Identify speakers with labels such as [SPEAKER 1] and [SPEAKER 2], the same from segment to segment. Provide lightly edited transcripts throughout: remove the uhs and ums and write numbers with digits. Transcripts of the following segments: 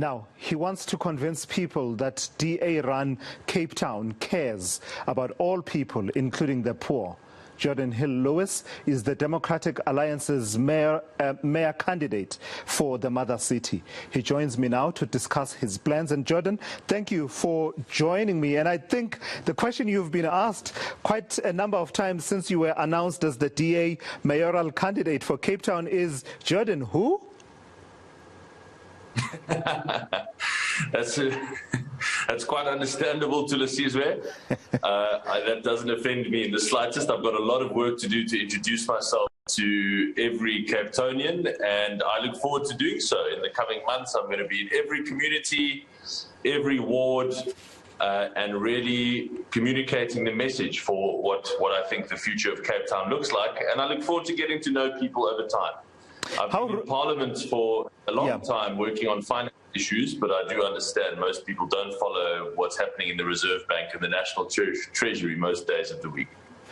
[SPEAKER 1] Now, he wants to convince people that DA-run Cape Town cares about all people, including the poor. Geordin Hill-Lewis is the Democratic Alliance's mayor candidate for the mother city. He joins me now to discuss his plans. And Geordin, thank you for joining me. And I think the question you've been asked quite a number of times since you were announced as the DA mayoral candidate for Cape Town is, Geordin, who?
[SPEAKER 2] That's quite understandable, Thulasizwe. That doesn't offend me in the slightest. I've got a lot of work to do to introduce myself to every Cape Townian, and I look forward to doing so. In the coming months, I'm going to be in every community, every ward, and really communicating the message for what I think the future of Cape Town looks like. And I look forward to getting to know people over time. I've been in Parliament for a long time working on finance issues, but I do understand most people don't follow what's happening in the Reserve Bank and the National Treasury most days of the week.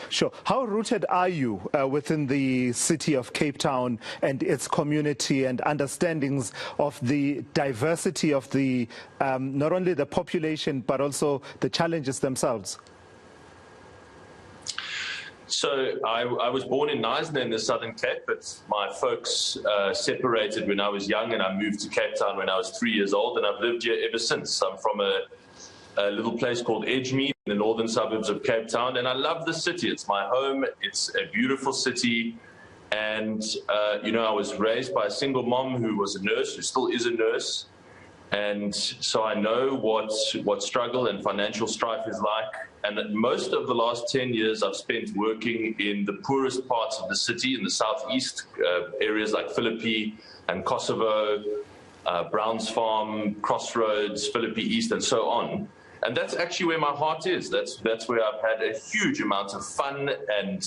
[SPEAKER 1] Sure. How rooted are you within the city of Cape Town and its community and understandings of the diversity of the not only the population but also the challenges themselves?
[SPEAKER 2] So I was born in Knysna in the Southern Cape, but my folks separated when I was young, and I moved to Cape Town when I was 3 years old, and I've lived here ever since. I'm from a little place called Edgemead in the northern suburbs of Cape Town, and I love the city. It's my home. It's a beautiful city, and I was raised by a single mom who was a nurse, who still is a nurse, and so I know what struggle and financial strife is like. And most of the last 10 years I've spent working in the poorest parts of the city, in the southeast, areas like Philippi and Kosovo, Browns Farm, Crossroads, Philippi East, and so on. And that's actually where my heart is. That's where I've had a huge amount of fun and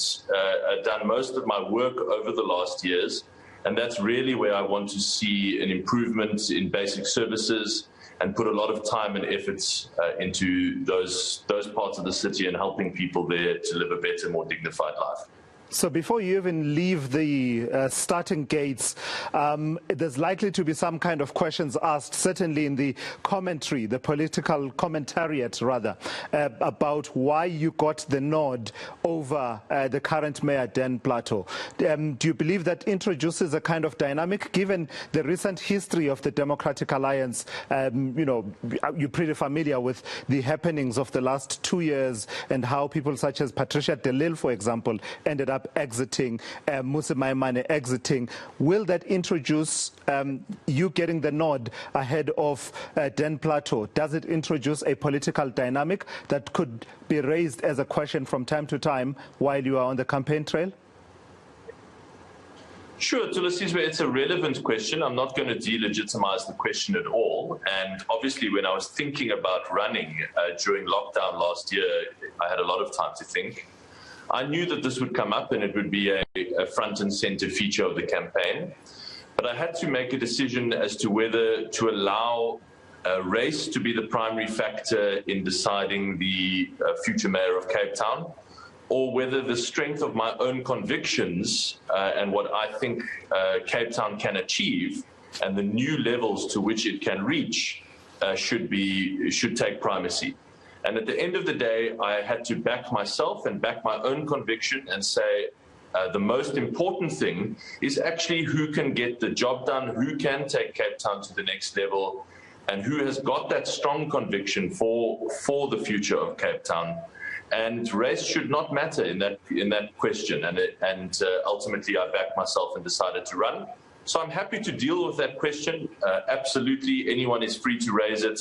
[SPEAKER 2] done most of my work over the last years. And that's really where I want to see an improvement in basic services and put a lot of time and efforts into those parts of the city and helping people there to live a better, more dignified life.
[SPEAKER 1] So before you even leave the starting gates, there's likely to be some kind of questions asked, certainly in the commentary, the political commentariat rather, about why you got the nod over the current mayor, Dan Plato. Do you believe that introduces a kind of dynamic, given the recent history of the Democratic Alliance? You're pretty familiar with the happenings of the last 2 years and how people such as Patricia de Lille, for example, ended up exiting, Musa Maimane exiting. Will that introduce you getting the nod ahead of Dan Plato? Does it introduce a political dynamic that could be raised as a question from time to time while you are on the campaign trail?
[SPEAKER 2] Sure, Thulasizwe, it's a relevant question. I'm not going to delegitimize the question at all. And obviously, when I was thinking about running during lockdown last year, I had a lot of time to think. I knew that this would come up and it would be a front and center feature of the campaign. But I had to make a decision as to whether to allow race to be the primary factor in deciding the future mayor of Cape Town, or whether the strength of my own convictions and what I think Cape Town can achieve and the new levels to which it can reach should take primacy. And at the end of the day, I had to back myself and back my own conviction and say the most important thing is actually who can get the job done, who can take Cape Town to the next level, and who has got that strong conviction for the future of Cape Town. And race should not matter in that question. And ultimately, I backed myself and decided to run. So I'm happy to deal with that question. Absolutely, anyone is free to raise it.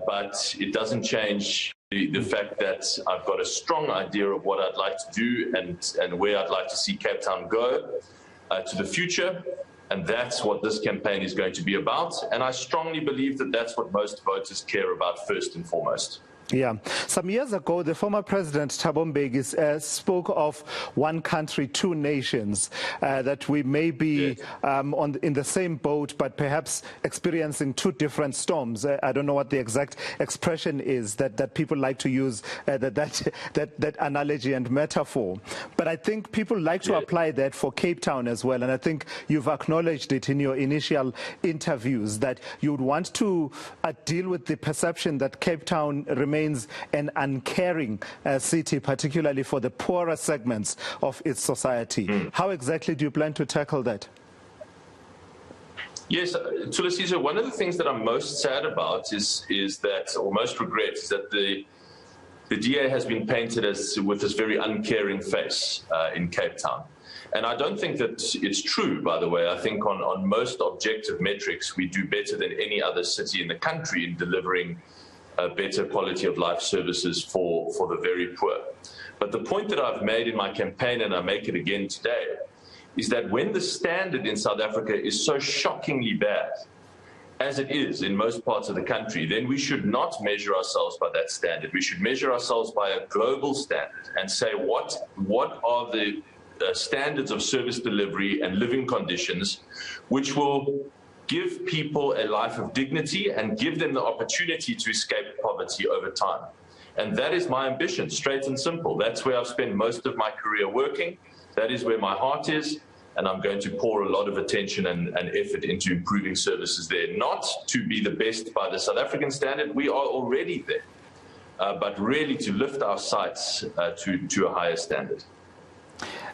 [SPEAKER 2] But it doesn't change the fact that I've got a strong idea of what I'd like to do and where I'd like to see Cape Town go to the future. And that's what this campaign is going to be about. And I strongly believe that that's what most voters care about first and foremost.
[SPEAKER 1] Yeah. Some years ago, the former president, Thabo Mbeki, spoke of one country, two nations, that we may be in the same boat, but perhaps experiencing two different storms. I don't know what the exact expression is that people like to use, that analogy and metaphor. But I think people like to apply that for Cape Town as well. And I think you've acknowledged it in your initial interviews that you would want to deal with the perception that Cape Town remains an uncaring city, particularly for the poorer segments of its society. How exactly do you plan to tackle that?
[SPEAKER 2] Yes, Thulasizwe, one of the things that I'm most sad about is that, or most regret, is that the DA has been painted as with this very uncaring face in Cape Town. And I don't think that it's true, by the way. I think on most objective metrics, we do better than any other city in the country in delivering better quality of life services for the very poor. But the point that I've made in my campaign, and I make it again today, is that when the standard in South Africa is so shockingly bad, as it is in most parts of the country, then we should not measure ourselves by that standard. We should measure ourselves by a global standard and say what are the standards of service delivery and living conditions which will give people a life of dignity and give them the opportunity to escape poverty over time. And that is my ambition, straight and simple. That's where I've spent most of my career working. That is where my heart is. And I'm going to pour a lot of attention and effort into improving services there. Not to be the best by the South African standard, we are already there. But really to lift our sights to a higher standard.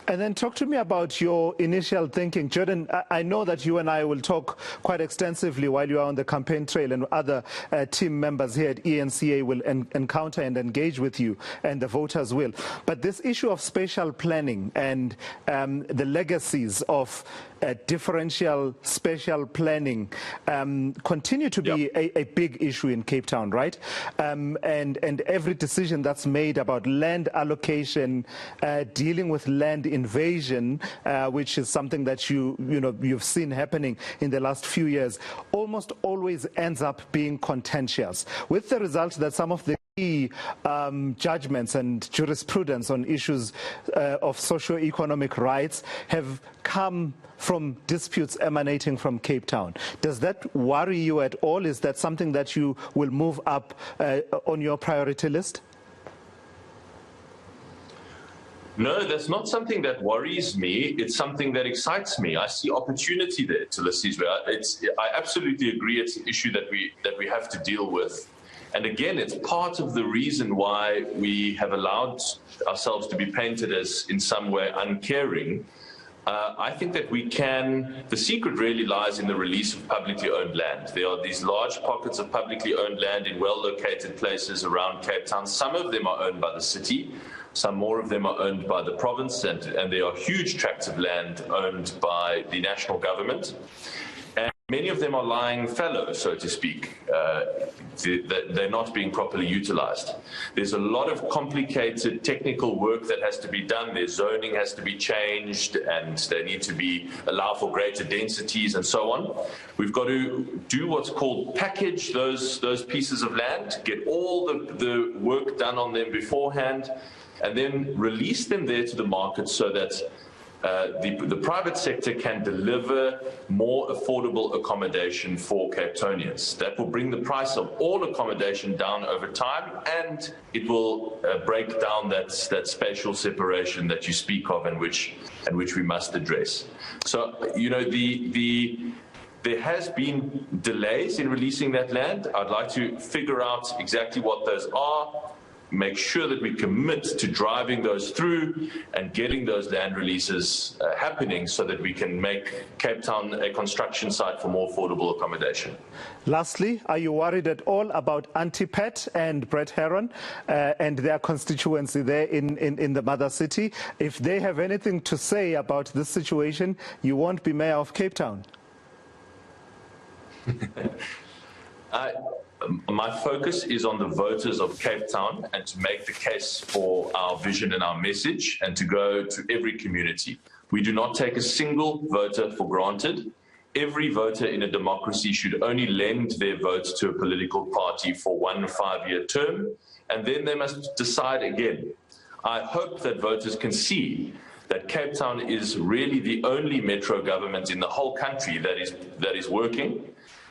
[SPEAKER 1] And then talk to me about your initial thinking. Geordin, I know that you and I will talk quite extensively while you are on the campaign trail, and other team members here at eNCA will encounter and engage with you, and the voters will. But this issue of spatial planning and the legacies of differential spatial planning continue to be a big issue in Cape Town, right? And every decision that's made about land allocation, dealing with land invasion, which is something that you've seen happening in the last few years, almost always ends up being contentious, with the result that some of the judgments and jurisprudence on issues of socio-economic rights have come from disputes emanating from Cape Town. Does that worry you at all? Is that something that you will move up on your priority list?
[SPEAKER 2] No, that's not something that worries me. It's something that excites me. I see opportunity there, Thulasizwe. I absolutely agree. It's an issue that we have to deal with. And again, it's part of the reason why we have allowed ourselves to be painted as, in some way, uncaring. I think that we can, the secret really lies in the release of publicly owned land. There are these large pockets of publicly owned land in well-located places around Cape Town. Some of them are owned by the city. Some more of them are owned by the province, and there are huge tracts of land owned by the national government. And many of them are lying fallow, so to speak. They're not being properly utilized. There's a lot of complicated technical work that has to be done. Their zoning has to be changed, and they need to allow for greater densities and so on. We've got to do what's called package those pieces of land, get all the work done on them beforehand, and then release them there to the market so that the private sector can deliver more affordable accommodation for Cape Townians. That will bring the price of all accommodation down over time, and it will break down that spatial separation that you speak of and which we must address. So, there has been delays in releasing that land. I'd like to figure out exactly what those are, make sure that we commit to driving those through and getting those land releases happening so that we can make Cape Town a construction site for more affordable accommodation.
[SPEAKER 1] Lastly, are you worried at all about Auntie Pat and Brett Heron and their constituency there in the mother city? If they have anything to say about this situation, you won't be mayor of Cape Town.
[SPEAKER 2] My focus is on the voters of Cape Town and to make the case for our vision and our message and to go to every community. We do not take a single voter for granted. every voter in a democracy should only lend their vote to a political party for 1 5-year term, and then they must decide again. I hope that voters can see that Cape Town is really the only metro government in the whole country that is working,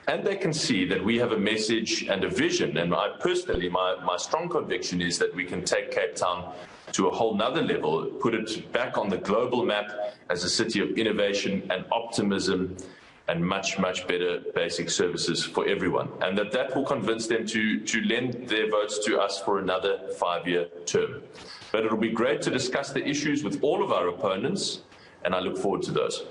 [SPEAKER 2] and they can see that we have a message and a vision. And I personally, my strong conviction is that we can take Cape Town to a whole nother level, put it back on the global map as a city of innovation and optimism and much, much better basic services for everyone. And that will convince them to lend their votes to us for another 5-year term. But it'll be great to discuss the issues with all of our opponents, and I look forward to those.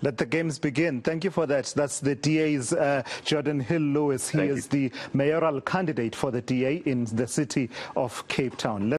[SPEAKER 1] Let the games begin. Thank you for that. That's the DA's Geordin Hill-Lewis. He is the mayoral candidate for the DA in the city of Cape Town.